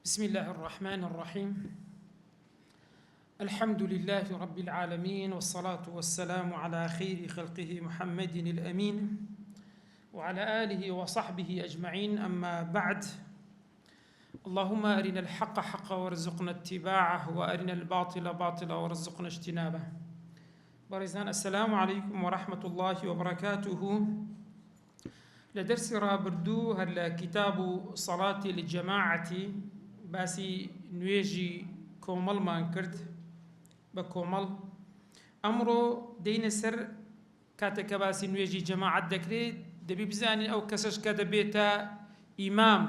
بسم الله الرحمن الرحيم. الحمد لله رب العالمين، والصلاة والسلام على خير خلقه محمد الأمين وعلى آله وصحبه أجمعين. أما بعد، اللهم أرنا الحق حقا وارزقنا اتباعه، وأرنا الباطل باطلا وارزقنا اجتنابه. بارزان، السلام عليكم ورحمة الله وبركاته. لدرس رابردو هل كتاب صلاة الجماعة باسی نوێژی کۆمەڵمان کرد بە کۆمەڵ. ئەمڕۆ دەینە سەر کاتێککە باسی نوێژی جەماعەت دەکرێت، دەبی بزانین ئەو کەسەش کە دەبێتە ئیمام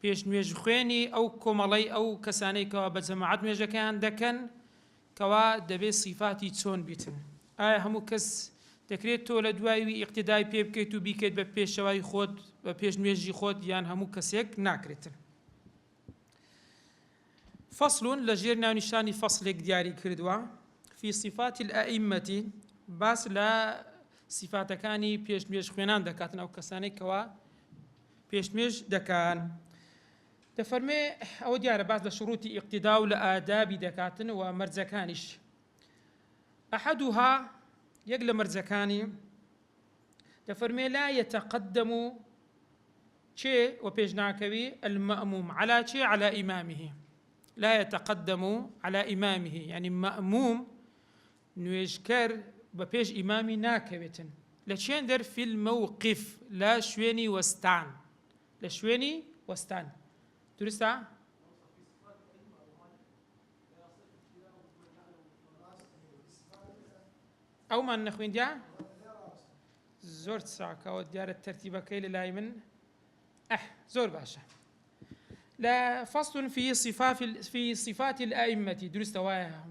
پێش نوێژ خوێنی ئەو کۆمەڵەی ئەو کەسانەی کەوا بە جەماعەت نوێژەکەیان دەکەن کەوا دەبێت سیفاتی چۆن بیتن. ئایا هەموو کەس دەکرێت تۆ لە دوایوی ئیقتیدای پێ بکەیت و بیکەیت بە پێشەوای خۆت بە پێش نوێژی خۆت، یان هەموو کەسێک ناکرێتن؟ فصل لجير ناونشاني فصلك دياري كردوا في صفات الأئمة، باس لا صفات كاني بيش ميش خوينان دكاتن أو كساني كوا بيش ميش دكان تفرمي أو ديار باس لشروط اقتداء لآداب دكاتن ومرزكانش. أحدها يقل مرزكاني تفرمي لا يتقدم شيء وبيجناكوي المأموم على شيء على إمامه، لا يتقدم على إمامه، يعني مأموم نويشكر ببيش إمامي ناكبتن لشين در في الموقف، لا شويني وستان، لا شويني وستان. درستا؟ أو ما نخوين ديا زور تساكا وديار الترتيب كيل لايمن زور باشا. لا فصل في صفات الأئمة. درست وايا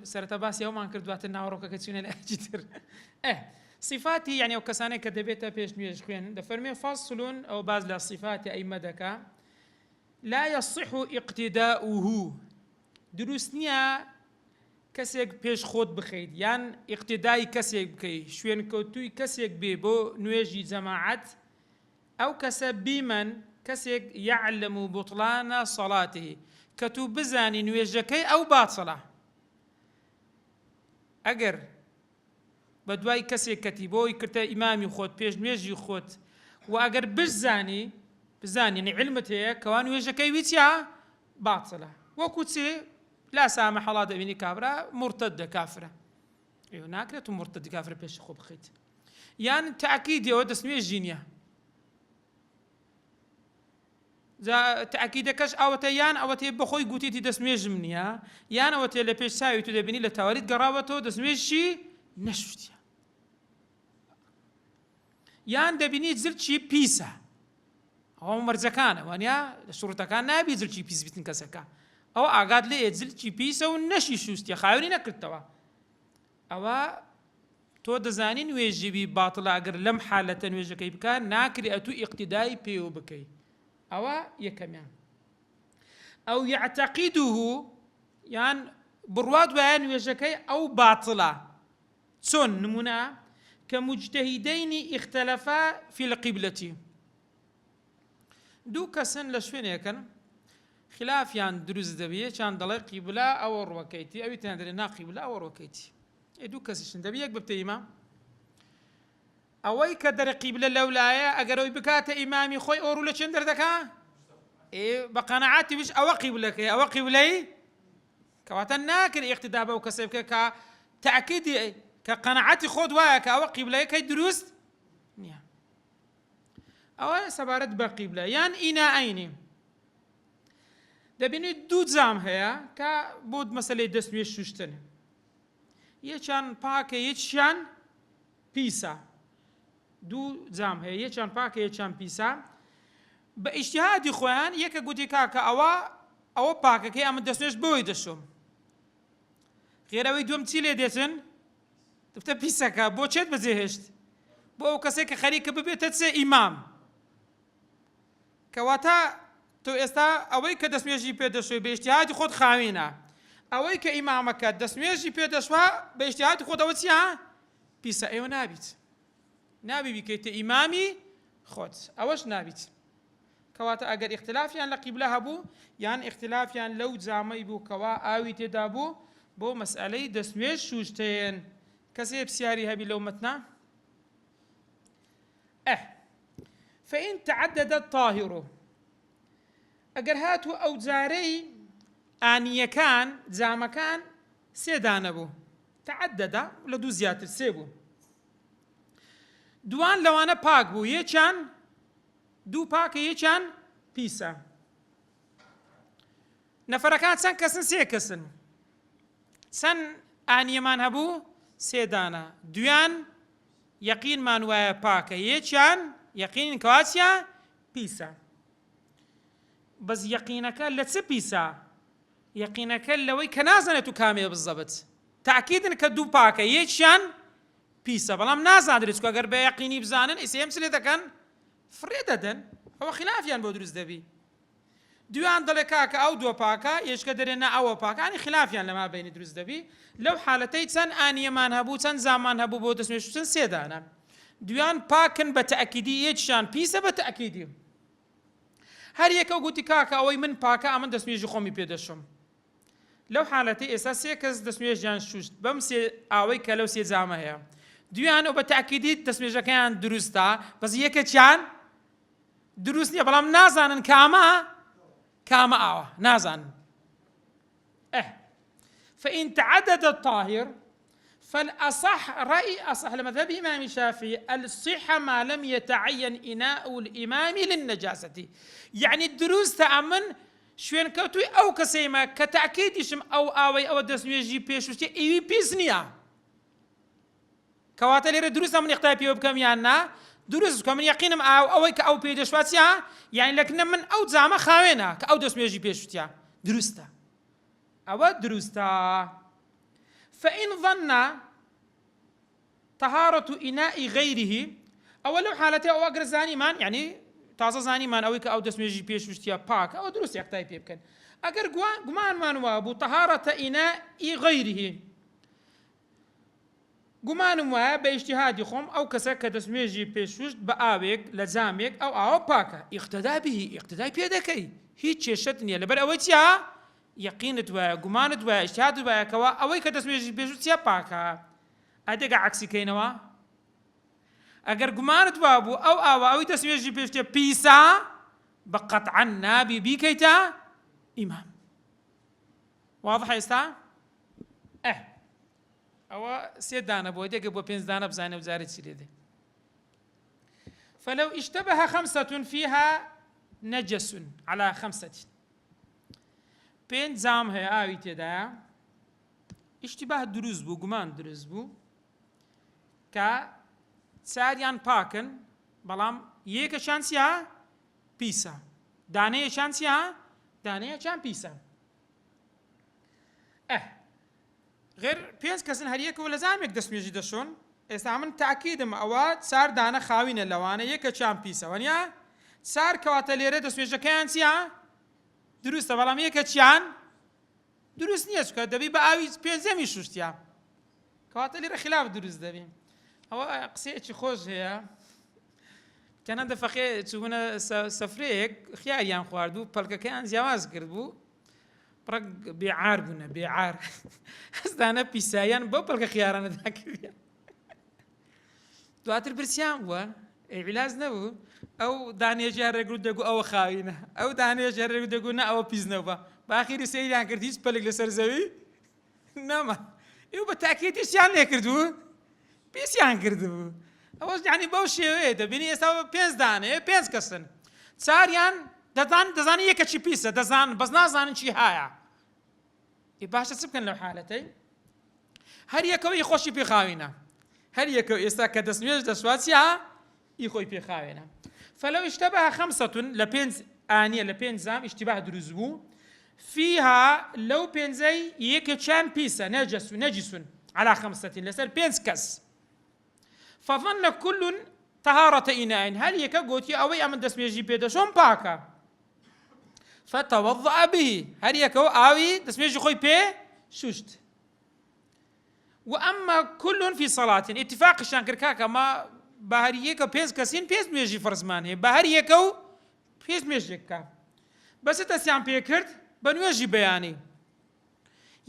سرت باس يوم أنكر دواتنا وروكا كتشون الأجتر صفاتي يعني وكسانة كدبيتا بيش نيش خوين دفرمي فصل أو باز لصفات أئمة دكا لا يصح اقتداؤه. درستنيا كسيك بيش خود بخيد، يعني اقتداء كسيك بكي شوين كوتوي كسيك بيبو نويجي جماعات أو كسب بمن كسيك يعلم بطلان صلاته كتو بزاني نويجكي أو باطلة. أجر بدواي كسيك كتيبوي كرتا إمامي خود بيش نويجي خود، وأجر بزاني يعني علمته كوان نويجكي ويتيا باطلة، وكوتي لا سامح الله دبيني كافرة مرتد كافرة، هناك مرتد كافرة بيش خوب خيت، يعني تأكيد يودس نويجينيا زا تأكيدكش أوتيان أوتي بخوي قوتي دسميج منيا، يان أوتي لبيش ساوي تدبني لتواريد قرابته دسميج شي نشفتيا، يان دبني زلت شي بيسا أو مرزكانة وانيا الشروط كان نبي زلت شي بيس بيتن كسكا أو أقعد لي زلت شي بيسا ونشي شوستيا خاوني نكرتوا أو تو دزانين ويجبي باطل أجر لم حالة ويجكي بكان ناكري أتو اقتداي بيو بكي أو يكمن أو يعتقده، يعني برواد بيان ويجكي أو باطلة سن نمونا كمجتهدين اختلفا في القبلة. دو كسن لشفين يكن خلاف يعني دروز دبيه كان دلار قبلة أو روكيتي أو تندرنا قبلة أو روكيتي دو كسن دبيه ببتيما أوي كدر قبلة لولايا أجروي بكات إمامي خوي أورو لشندر دكا بقناعاتي مش أو قبلة كواتنا كر اقتداء بو كسب كتأكيد كقناعاتي خود ويا كأو قبلة كي دروس نيا أو سبارت بقبلة يعني إنا أيني دبيني دود زام هيا كبود مسألة دسمية شوشتن يشان باك يشان بيسا دو زام هي يشان باك يشان بيسا باجتهاد خوان يك قودي كاكا أو باك كي أم دسنش بوي دشوم غير أوي دوم تيلي ديتن تبتا بيسا كا بو تشد بزيهشت بو كسيك خريك ببيت تسي إمام كواتا تو استا أوي كدسميجي بيدشوي باجتهاد خود خاوينا أوي كإمامك دسميجي بيدشوا باجتهاد خود أوتيها بيسا أيو نابت نابي بكيت إمامي خود أوش نابت کەواتە ئەگەر اختلافیان لە قیبلە هەبوو یان اختلافیان لەو جامەی بوو کەوا ئاوی تێدا بوو بۆ مەسئلەی دەستنوێژ شوشتێن. کەسێ پرسیاری هەبی لەو مەتنە؟ فإن تعدد الطاهر ئەگەر هاتووە ئەو جارەی ئانیەکان جامەکان سێ دانە بوو، تعددە لە دوو زیاتر سێ بوو، دوان لەوانە پاک بوو، یەکیان دوو پاکە یەکیان پیسە. نەفەرەکان چەند کەسن؟ سێ کەسن. چەند ئانیەمان هەبوو؟ سێ دانە. دویان یەقینمان وایە پاکە، یەکیان یەقین کەواتیە پیسە. بەس یەقینەکە لە چ پیسە؟ یەقینەکە لەوەی کە نازانێت و کامێ بزەبت. تاکیدن کە دوو پاکە یەکیان پیسە، بەڵام نازانرێت کە ئەگەر بە یەقینی بزانن ئیسێم چ لێ دەکەن؟ فڕێ دەدەن. ئەوە خلافیان بۆ دروست دەبی. دویان دەڵێ کاکە ئەو دووە پاکە، یەشکە دەرێنە ئەوە پاکانی خلافیان لەما بینی دروست دەبی. لەو حالەتەی چەند ئانیەمان هەبوو چەند زامان هەبوو بۆ دەستنوێژ سێ دانە. دویان پاکن بە تەئەکیدی، یەکیان پیسە بە تەئەکیدی. هەر یەکە گوتی کاکە ئەوەی من پاکە ئەمن دەستنوێژی خۆمی پێدەشم. لەو حالەتەی ئێستا سێ کەس دەستنوێژیان شوشت بەم سێ ئاوەی کە لەو سێ جامە هەیە. دویان ئەو بە تەئەکیدی دەستنوێژەکەیان دروستە، بەس یەکێکیان دروست نییە، بەڵام نازانن کامە ئاوە نازانن. فإن تعدد الطاهر فالأصح رأي أصح لمذهب الإمام الشافعي الصحة ما لم يتعين إناء الإمام للنجاسة. يعني الدروس تأمن شوين كوتوي أو كسيما كتأكيد يشم أو آوي أو دسميجي بيشوشتي إيوي بيزنيا كواتلي الدروس من يقتاي بيو بكم يانا دروس كم يقينم أو كأو بيدشواتيا يعني لكن من أو زعما خاوينا كأو دسميجي بيشوتيا دروستا أو دروستا. فإن ظن طهارة إناء غيره أو لو حالته أو أجر زاني مان يعني تازه زاني مان أو كأو دسميجي بيش وشتيا باك أو دروس يقتاي بيبكن أجر جمان مان وابو طهارة إناء غيره جمان واب باجتهاد يخم أو كسك دسميجي بيش وشت بآبك لزامك أو باكا اقتدى به اقتدى بيدكي هي شتني لبر أويتيا يقينت وجمانت واجتهاد وكوا أوي كدسميجي بيش وشتيا باكا أديك عكسي كينوا أجر جمانت وابو أو دسميجي بيش وشتيا بيسا بقطع النبي بيكيتا إمام. واضح يستا؟ أو سيدانا بوديك أبو بينزدانا بزانا بزاري تسيليدي. فلو اشتبه خمسة فيها نجس على خمسة بين زام هي آوي تدا اشتباه دروز بو جمان دروز بو كا ساريان باكن بلام يك شانسيا بيسا دانية شانسيا دانية شان بيسا غير بينس كسن هريك ولا زامك دسميجي دشون استعمل تأكيد ما أواد صار دانا خاوين اللوانا يك شان بيسا ونيا صار كواتليرة دسميجي كان سيا دروست بلام يك شان دروست نيش كدبي بأوي بينز ميشوشتيا كواتليرة خلاف دروست دبي أو قصيت خوش هي كان هذا فخي تشوفنا سفريك خيار يان خواردو بلك كان جواز كردبو برق بيعار بنا بيعار أصدقنا بيسايان بوبلك خيارنا ذاك دواتر برسيام وا علاج نبو أو دانية جهر يقول دقو أو خاينة أو دانية جهر يقول دقو نا أو بيزنا با بآخر سيد عن كرديس بلك لسر زوي نما يو بالتأكيد إيش يعني كردو بيس يعني كردو أو يعني بوشي ويدا بيني يسوي بينز دانية بينز كسن صار يعني دزان يكشي بيسا دزان بس نازان شي هايا يباشا سبكن لو حالتي هر يكو يخوشي بي خاوينا هر يكو يستا كدسميج دسواتيا يخوي بي خاوينا. فلو اشتبه خمسة لبينز آنية لبينز زام اشتباه درزبو فيها لو بينزي يكشان بيسا نجس على خمسة لسر بينز كس فظن كل طهارة إناء هل يكا قوتي أوي أمن دسميجي بيدا شون باكا فتوضأ به هل يكو آوي دسميجي خوي بي شوشت. وأما كل في صلاة اتفاق الشانكر كاكا ما بهريكو بيز كسين بيز ميجي فرزمان هي بهريكو خێز نوێژێککە بەس دەستیان پێ کرد بە نوێژی بەیانی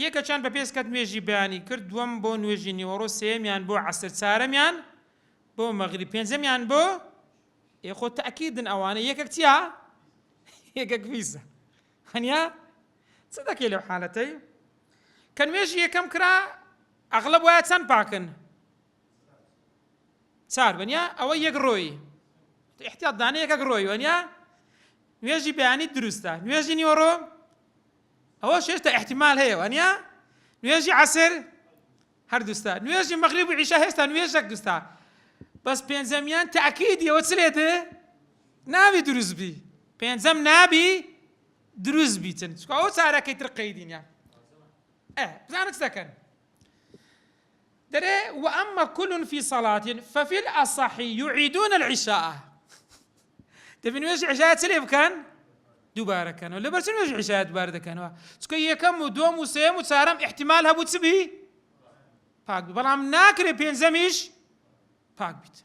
یەکە چند بە پێست کات نوێژی بەیانی کرد دووەم بۆ نوێژی نیوەڕۆ سێمیان بۆ عەسر چارەمیان بۆ مەغریب پێنجەمیان بۆ خۆ تەئکیدن ئەوانە یەکێک چییە؟ یەکێک ویزە هەنیا چ دەکەی لەو حالەتەی کە نوێژی یەکەم کرا ئەغڵب وایە چەند پاکن؟ چار بەنیا ئەوە یەک ڕۆی احتیاط دانە یەکێک ڕۆی وەنیا نوێژی بەیانی دروستە نوێژی نیوەڕۆ ئەوە شێشتا احتیمال هەیە وەنیا نوێژی عەسر هەردووستە نوێژی مەغریب و عیشا هێستا نوێژێک دووستە بەس پێنجەمیان تەئکیدی ئەوە چ لێتێ نابی دروست بی پێنجەم نابی دروست بیتن چکە ئەو چارەکەی تر قەیدینە بزانە چ دەکەن دري وأما كل في صلاة ففي الأصح يعيدون العشاء تبين ويش عشاء تليف كان دوباره كانوا ولا برسن ويش عشاء دوباره كانوا تسكي كم ودوم وسيم وسارم احتمالها بتسبي باق بلام ناكري بينزميش باق بيت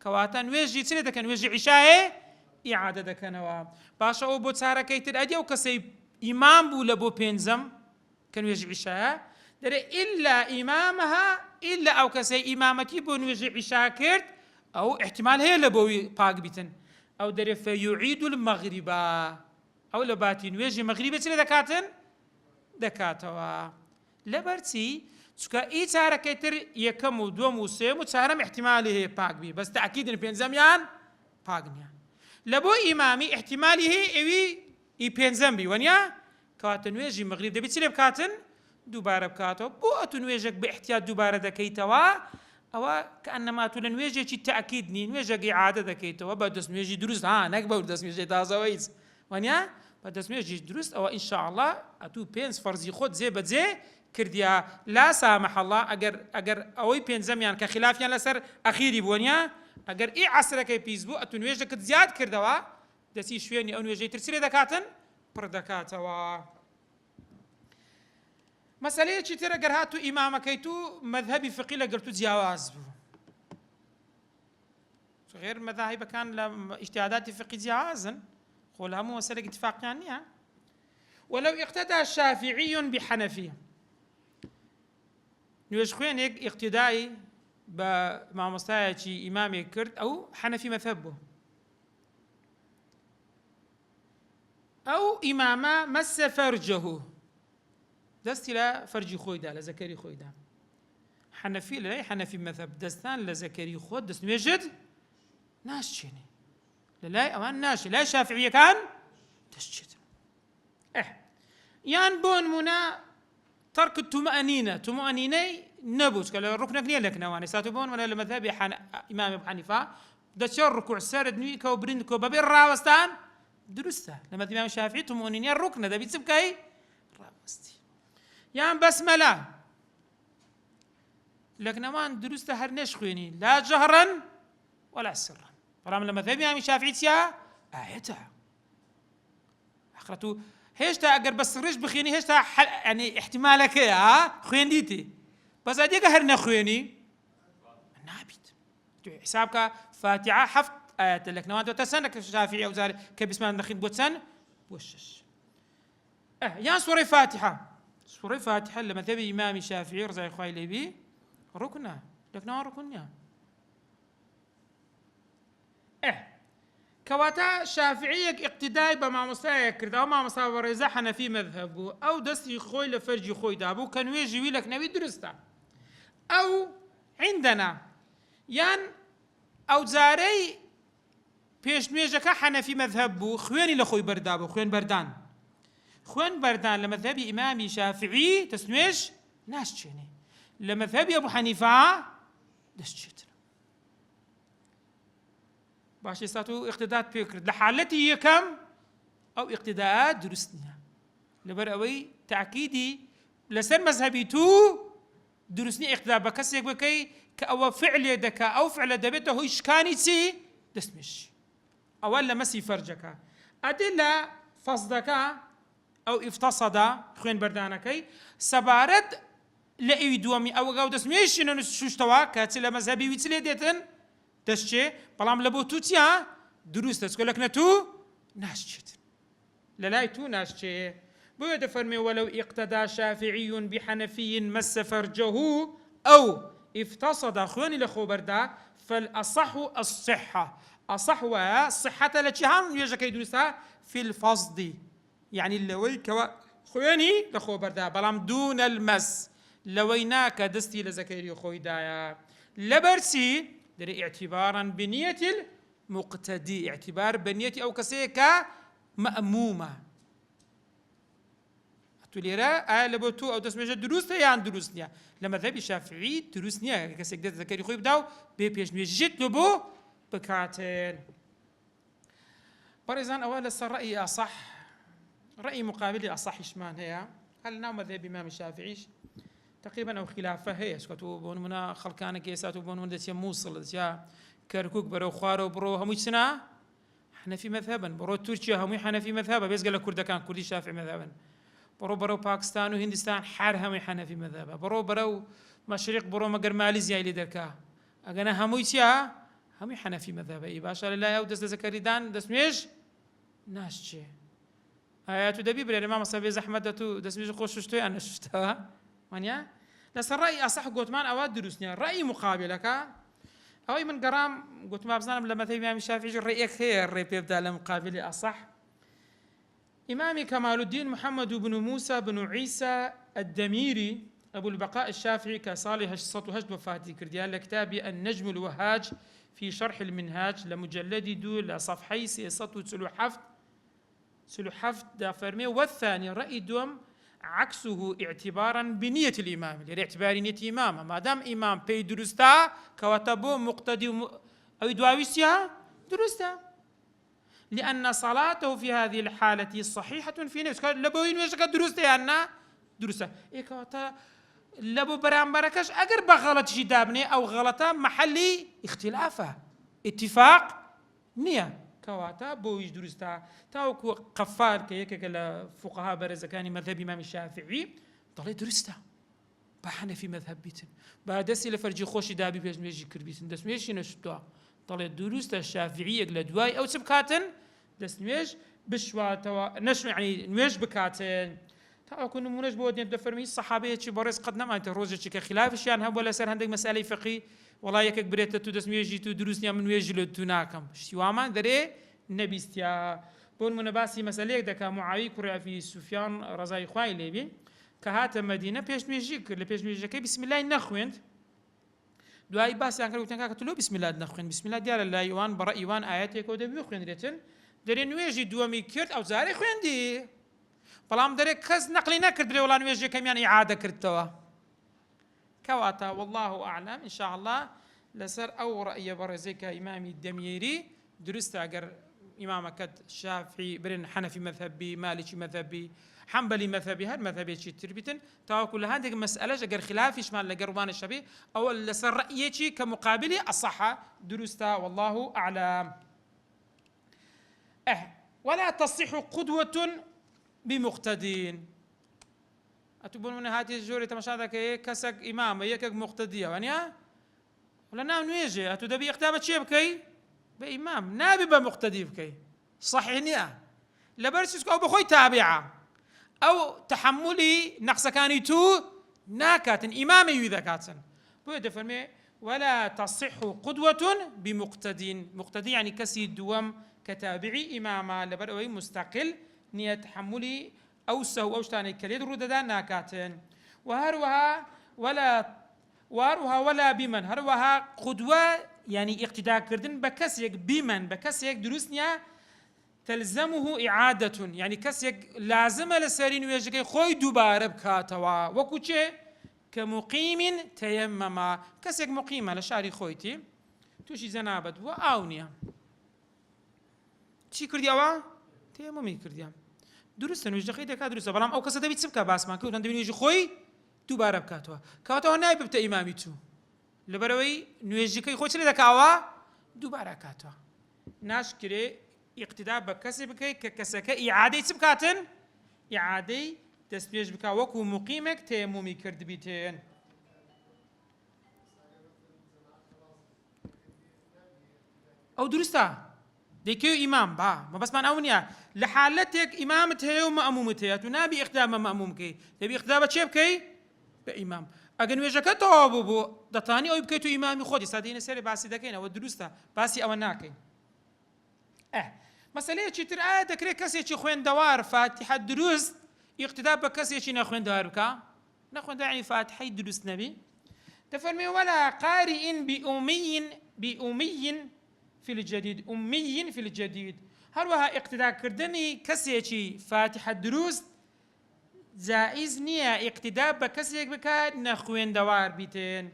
كواتن ويش يتسني ده كان ويش عشاء إعادة ده كانوا باشا أو بتسارة كيتر أدي أو كسي إمام بولا بو بينزم كان ويش عشاء دري إلا إمامها إلا أو كسي إمامتي بون ويجي عشاء كرت أو احتمال هي لبوي باق بيتن أو دري فيعيد المغرب أو لباتين ويجي مغربة دكاتن دكاتوا لبرتي تسكا إي تارا كتر يكم ودوم وسيم وتارم احتماله هي باق بي بس تأكيد إن بينزميان باقنيا لبو إمامي احتماله إوي إي بينزم بي ونيا كاتن ويجي مغرب دبي تسير بكاتن دووبارە بکاتەوە بۆ ئەتو نوێژێک بە احتیاط دووبارە دەکەیتەوە ئەوە کەئەنەما تو لە نوێژێکی تەئکید نی نوێژێک ئیعادە دەکەیتەوە بە دەست نوێژی دروست نەک بەو دەست نوێژی تازەوە هیچ وانیا بە دەست نوێژی دروست ئەوە ئینشاءالله ئەتو پێنج فەرزی خۆت جێبەجێ کردیا لا سامح الله ئەگەر ئەوەی پێنجەمیان کە خلافیان لەسەر ئەخیری بوونیا ئەگەر ئی عەسرەکەی پیس بوو ئەتو نوێژەکەت زیاد کردەوە دەستی شوێنی ئەو نوێژەی ترسیرێ دەکاتن پڕ دەکاتەوە مسألة ترى قرهاتو إمامكيتو مذهبي فقيه لقرتو جواز غير مذاهب كان اجتهادات فقه جوازا قولها مو مسألة اتفاق يعني ولو اقتدى شافعي بحنفي نوش خوين اقتدائي مع مستايا إمامي كرد أو حنفي مذهبه أو إماما مس فرجه دستي لا فرجي خويدا لا زكري خويدا حنفي لا حنفي مذهب دستان لا زكري خود دست نوجد ناس شيني لا أمان ناس لا شافعية كان تسجد يان بون منا ترك الطمأنينة نبوش قال الركن كنيه لك نواني ساتبون ولا المذهب إمام أبو حنيفة دش الركوع سرد نويكا وبرندكو بابير راوستان درسته لما الإمام الشافعي طمأنينة الركن ده بيتسبكاي راوستي يعني بسملة لكن أمان درسته هرنش خويني لا جهرا ولا سرا فرام لما ذهب الإمام الشافعي تيا آيتها أخرته هيشتا أجر بس رج بخيني هيشتا يعني احتمالك خوين ديتي بس أديك هرنا خويني نابت حسابك فاتحة حفظ آيات لك نوان تسنك الشافعي أو زاري كبسم الله نخيد بوتسن وشش يعني سورة فاتحة سورة فاتحة لما ذهب إمام الشافعي رضي الله عنه به ركنة لكنها ركنيا كواتا شافعيك اقتداء بما مستوى كرد أو ما مستوى رزحنا في مذهبه أو دستي خوي لفرجي خوي دابو كان يجي لك نبي درسته أو عندنا يان أو زاري بيش نويجك حنا في مذهبه خويني لخوي بردابو خوين بردان لمذهب إمامي شافعي تسنويش ناس تشيني لمذهب أبو حنيفة دستشت باش يستطيعوا اقتداء بيكرد لحالتي هي كم أو اقتداءات درسنيا لبرأوي تأكيدي لسر مذهبي تو درسني اقتداء بكسيك بكي كأو فعل يدك أو فعل دبته هو إشكاني تي دسمش أولا مسي فرجك أدلة فصدك أو افتصد خوين بردانكي سبارد لأي دوامي أو قاو دسميش إنه شوشتوا كاتل مذهبي ويتلي ديتن دشتي بلام لبو توتيا دروس تسكو لك نتو ناشچێت لە لای تو ناشچێ بۆیە دەفەرمێ وەلەو ئیقتەدا شافعی بحەنەفی مەسە فەرجەه ئەو ئیفتصەد خوێنی لە خۆبەردا فالأصح الصحة أصح والصحة لە چی هەم نوێژەکەی دروستە في الفەزد يعني لەوەی کەوە خوێنی لە خۆبەردا بەڵام دون المەس لەوەی ناکە دەستی لە زەکەری خۆیدایە لەبەرچی دەرێ اعتبارا بنية المقتدي اعتبار بنية أو كسيكا مأمومة توليرا لبو تو أو تسميجة دروس يان دروس نيا لما ذهب الشافعي دروس نيا كسيك دات ذكري خوي بداو بيبيش نوجت لبو بكاتين بريزان أول الرأي أصح رأي مقابل أصح شمان هي هل نعم ذهب إمام الشافعي تقريبا أو خلافه هي سكتوا بون منا خلقانك يساتوا بون من دسيا موصل دسيا كركوك برو خوارو برو هموش سنة حنفي مذهبا برو تركيا همي حنفي مذهبا بس قال كردكان كردي شافعي مذهبا برو باكستان وهندستان حار همي حنفي مذهبا برو مشرق برو مقر ماليزيا اللي دركا انا همويتيا همي حنفي مذهبا اي باشا لله او دس زكريدان دس ميش ناشچه آيات دبي بلا الامام صبي زحمته دس ميش خوششتوي انا شفتها مانيا لس الرأي أصح قوتمان أواد دروسنيا رأي مقابلك أو من قرام قلت ما بزنام لما ثيب إمام الشافعي الرأي خير الرأي بيبدأ لمقابل أصح إمامي كمال الدين محمد بن موسى بن عيسى الدميري أبو البقاء الشافعي كصالح الصوت هجد وفاتي كرديان لكتابي النجم الوهاج في شرح المنهاج لمجلد دول صفحي سيسط سلو حفت دا فرمي والثاني رأي دوم عكسه اعتبارا بنية الإمام لاعتبار نية إمامه ما دام إمام بي درستا كواتبو مقتدي أو دواويسيا درستا لأن صلاته في هذه الحالة صحيحة في نفسه لبوين ويشك درستا يعني درستا إيه كواتا لبو برام بركش أقر بغلط جدابني أو غلطة محلي اختلافه اتفاق نية كواتا بويش درستا تاوكو قفال كيكك الفقهاء برزكاني مذهب إمام الشافعي ضلي درستا بحنا في مذهب بيتن بعد دسي لفرجي خوشي دابي بيش ميجي كربيتن دس ميجي نشتوا ضلي درستا الشافعية لدواي أو سبكاتن دس ميج بشوا توا نشو يعني ميج بكاتن تاوكو نمونج بودني بدفرمي الصحابية شي بوريس قد نما تروجي كخلاف شان هم ولا سر عندك مسألة فقهي والله يكك بريت تو دس ميجي تو دروسني من ويجلو تناكم شتواما دري نبيستيا بون منباسي مسألة دكا معاوية كرع في سفيان رضاي خواي ليبي كهات مدينة بيش ميجيك لبيش ميجيك بسم الله نخويند دعاء باسي أنكر وتنكا كتلو بسم الله نخويند بسم الله ديال الله يوان برا يوان آياتك ودبي يخويند ريتن دري نويجي دوامي كرت أو زاري خويندي بلام دري كز نقلي نكرد دري ولا نويجي كميان إعادة كرتوا كواتا والله أعلم إن شاء الله لسر أو رأي برزيك إمامي الدميري درست أجر إمامك الشافعي برن حنفي مذهبي مالكي مذهبي حنبلي مذهبي هاد مذهبي شي تربيتن تاو كل هذه المسألة أجر خلافي شمال لقربان الشبيه أو لسر رأيتي كمقابل الصحة درستا والله أعلم ولا تصح قدوة بمقتدين أتبون من هذه الجوري تمشى كسك إمام يكك مقتدية يعني ولا نام نيجي أتدبي اختابة شيء بكي بإمام نابي بمقتدي بكي صحيح نيا لبرسيسك أو بخوي تابعة أو تحملي نقص كاني تو ناكات إمامي يذكاتن بويد فرمي ولا تصح قدوة بمقتدين مقتدي يعني كسي الدوام كتابعي إماما لبروي مستقل نية تحملي أو سهو أو شتاني كليد رددا ناكاتن وهروها ولا بمن هروها قدوة يعني اقتداء كردن بكسيك بمن بكسيك دروسنيا تلزمه إعادة يعني كسيك لازم لسرين ويجي خوي دوباره بكاتوا وكوچه كمقيم تيمما كسيك مقيمة لشاري خويتي توشي زنابد وآونيا چی کردی آوا؟ تیمومی کردیم. درسته نویج دقیقه که درسته. بلام او کسی دبیت سبکه باس ما که اون دبی نویج خوی دوباره بکاتوا. کاتوا نایب بته امامی تو. لبروی نویج که خوی چلی دکاوا دوباره کاتوا. ناش کره اقتداء بکسی بکی که کسی که اعاده سبکاتن اعاده تسبیح بکا وکو مقیمک تیمومی کرد بیتین. او درسته. ديكيو إمام ما بس ما نأونيا لحالتك إمامت هي ومأمومت هي تنابي إقدام مأمومك تبي إقدامة شيء بكي بإمام أجن وجهك توابو بو دتاني أو بكيتو إمامي خودي سادين سير باسي دكين أو دروسته باسي أو ناكين مسألة شيء ترى ذكر كسي شيء خوين دوار فاتحة دروس اقتداء بكسي شيء نخوين دوار بكا نخوين يعني فاتحة دروس نبي تفرمي ولا قارئ بأمي في الجديد أمي في الجديد هل وها اقتداء كردني كسي شيء فاتحة دروس جائز نية اقتداء بكسي بكا نخوين دوار بيتين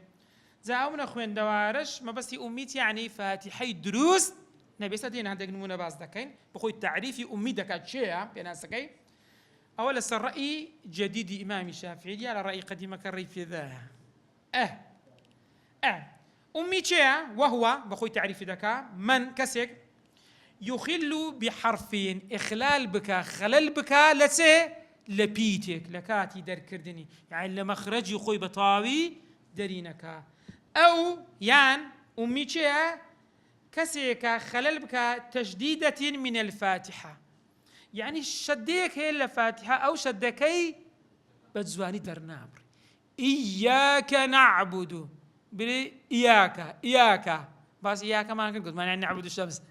زاو نخوين دوارش ما بس أميت يعني فاتحة دروس نبي سدين هذا نمونا باز دكين بخوي تعريفي أمي دكات شيء بيناسكين أول الرأي جديد إمام الشافعي على رأي قديم كري في ذا أمي شيء وهو بخوي تعريفي دكا من كسك يخل بحرفين إخلال بكا خلل بكا لسه لبيتك لكاتي در كردني يعني لمخرج يخوي بطاوي درينك أو يعني أمي شيء كسيك خلل بك تجديدة من الفاتحة يعني شديك هي الفاتحة أو شدكي بجواني درنامر إياك نعبد إياك بس إياك ما نقول ما يعني نعبد الشمس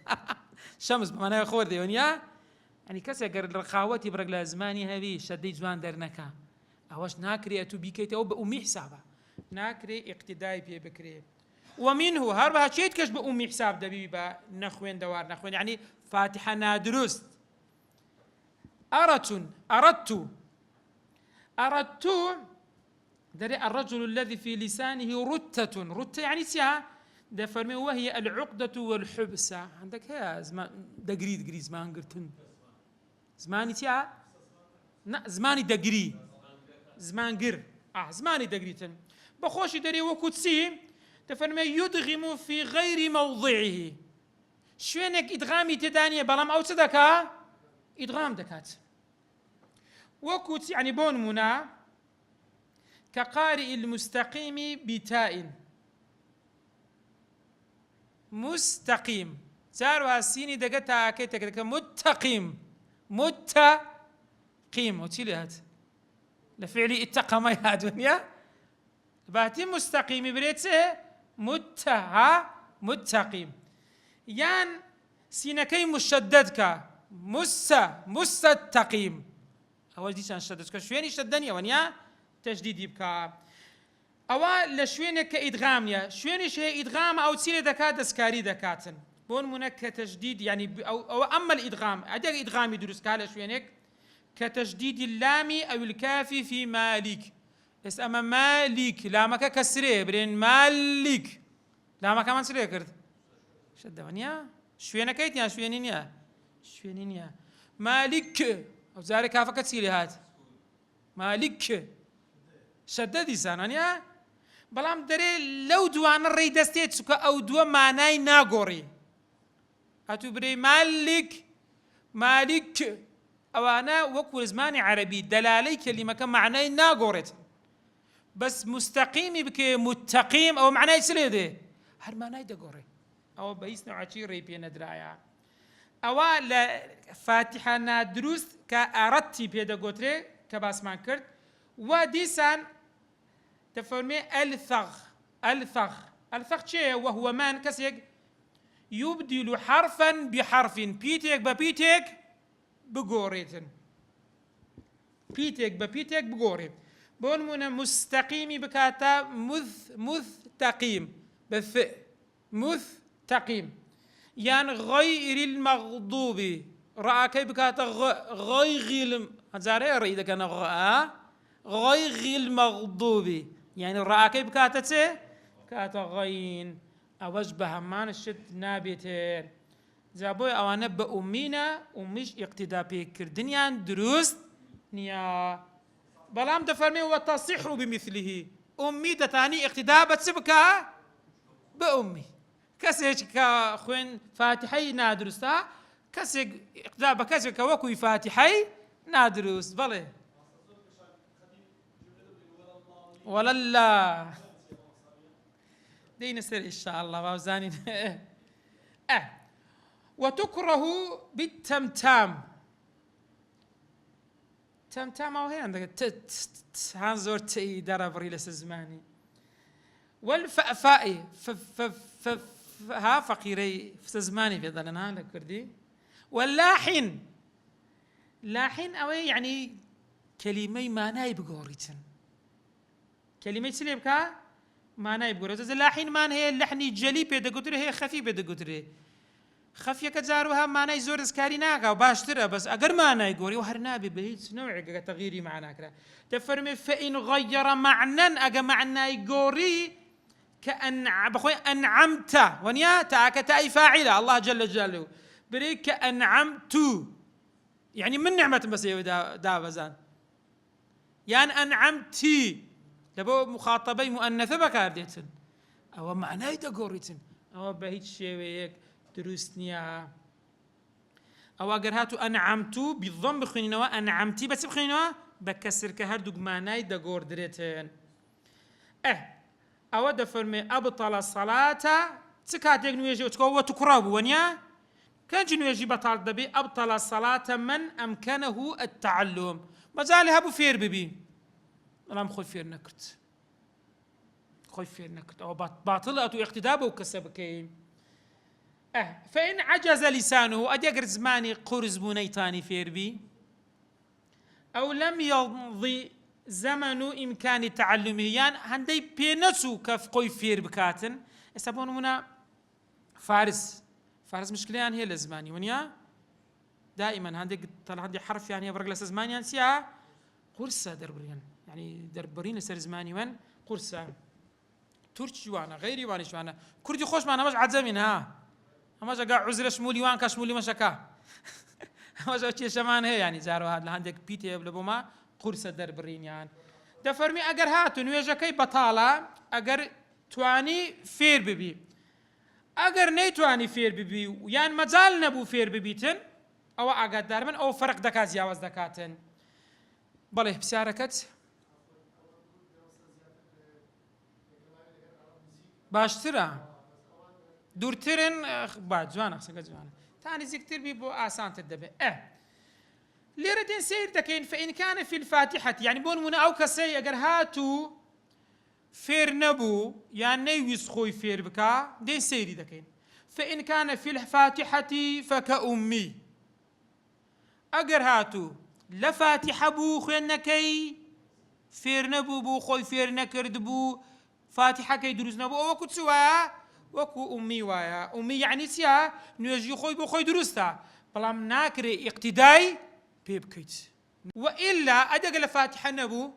الشمس بمعنى يخور دي ونيا يعني كسيك الرخاوتي برق زماني هذه شدي جوان درنكا أوش ناكري أتو بيكيت أو بأمي حسابه ناكري اقتداي بي بكري ومنه هربها شيء تكش بأمي حساب دبيبي با نخوين دوار نخوين يعني فاتحة نادرست أردت دري الرجل الذي في لسانه رتة يعني سيا ده فرمي وهي العقدة والحبسة عندك هي زمان دقري زمان قرتن زماني سيا زماني دقري زمان قر زماني دقريتن بخوش دري وكتسي تفرمي يدغم في غير موضعه شوينك إدغامي تدانية بلام أو صدقا إدغام دكات وكوت يعني بون منا كقارئ المستقيم بتاء مستقيم زاروا السيني دقتا كيتك متقيم وتشيلي هات لفعلي اتقى ما يا دنيا باتي مستقيم بريتسه متقيم يان سينكي مشددك مستقيم أول دي شان شددك شويني شدني ونيا تجديد يبكى أول لشوينك إدغاميا شويني شيء إدغام أو تسير دكات دسكاري دكاتن بون منك تجديد يعني أو أما الإدغام أديك إدغام يدرس كاله شوينك كتجديد اللام أو الكاف في مالك بس أما مالك لامك كسره برين مالك لامك كمان سره كرد شد ونيا شوينا كيتنيا شوينينيا مالك أو زاري كافك تسيلي هات مالك شددي سانانيا بلام دري لو دوان الري دستيت سكا أو دوا معناي ناغوري هاتو بري مالك أو أنا وكل زماني عربي دلالي كلمة كمعناي ناغورت بس مستقيمي بكي متقيم أو معناه يسريده هر معناه دقوري أو بيسنا عشيري بينا درايا أو فاتحة نادروس كأردتي بيدا قطري كباسمان كرد وديسان تفرمي الثغ شيء وهو من كسيك يبدل حرفا بحرف بيتك ببيتك بقوريتن بيتك بقوري بون من مستقيم بكاتا مستقيم مستقيم يعني غير المغضوب رأك بكاتا غير هزاري رأي كان غير المغضوب يعني رأك بكاتا كاتا غين أوجبه مان الشد نابتين زابوي أوانا بأمينا ومش اقتداء بكردنيان دروس نيا بلام تفرمي وتصح بمثله أمي تتاني اقتداء بتسبكا بأمي كسيج كخوين فاتحي نادرستا كسيج اقتداء بكسيج كوكوي فاتحي نادرس بله ولا لا دين سر إن شاء الله وزاني وتكره بالتمتام. تمتام أو هي عندك هانزور تي درب ريلس الزماني. والفأفاء ها فقيري في زماني في ظلنا لكردي. واللاحن لاحن أو يعني كلمة معناها بقوريتن كلمة سليبكا معناها بقوريتن اللاحن معناها هي اللحن جلي بيد قدره هي خفي بيد قدره خفية كجاروها معناها زور سكاريناكا وباشترها بس أجر معناها يقولي وهرنابي بهيت نوع تغييري معناه كذا تفرمي فإن غير معنى أجا معناه يقولي كأن بخوي أنعمت ونيا تاكت أي فاعلة الله جل جلاله بريك كأنعمت يعني من نعمة بس دا بزان يعني أنعمتي لبو مخاطبي مؤنثة بكارديتن أو معناه يدقوريتن أو بهيت شيء دروسنيا أو أجر هاتو أنعمتو بالضم بخينوا أنعمتي بس بخينوا بكسر كهردوج معناه دقور دريتن أو دفرمي أبطل الصلاة تكاتيك نويجي وتكوى تكراب ونيا كان جنو يجي بطال دبي أبطل الصلاة من أمكنه التعلم مازالها أبو فير ببي أنا خوي فير نكرت خوي فير نكرت أو باطلة اقتدابه وكسبكين فإن عجز لسانه أديقر زماني قرز بنيتاني فير بي أو لم يمضي زمن إمكان تعلمه يعني هندي بينسو كف قوي فير بكاتن يسابون منا فارس مشكلة يعني هي الزماني ونيا دائما هندي حرف يعني برجل زماني يعني سيا قرصة دربرين يعني دربرين سر زماني وين قرصة تركي وانا غيري وانا شوانا كردي خوش معنا مش عزمينها أما جا عذر شمولي وان كشمولي مشكا أما جا شيء شمان هي يعني زارو هاد لهندك بيتي يبلبوما قرصة دربرين يعني دفرمي أجر هاتو نويجا كي بطالة أجر تواني فير ببي أجر نيتواني فير ببي يعني مجال نبو فير ببيتن أو أجد دارمن أو فرق دكا زياوز دكاتن بله بسياركت باشترا دورترن بعد جوانا خسك جوانا ثاني زكتر بيبو آسان تدبي ليردين سير دكين فإن كان في الفاتحة يعني بون منا أو كسي أجر هاتو فير نبو يعني يسخوي فير بكا دين سيري دكين فإن كان في الفاتحة فكأمي أجر هاتو لفاتحة بو خينكي فير نبو بو خوي فير نكرد بو فاتحة كي دروز نبو أو كتسوا وكو أمي وايا أمي يعني سيا نيجي خوي بو خوي دروستا بلام ناكري اقتداي بيبكيت وإلا أدق لفاتحة نبو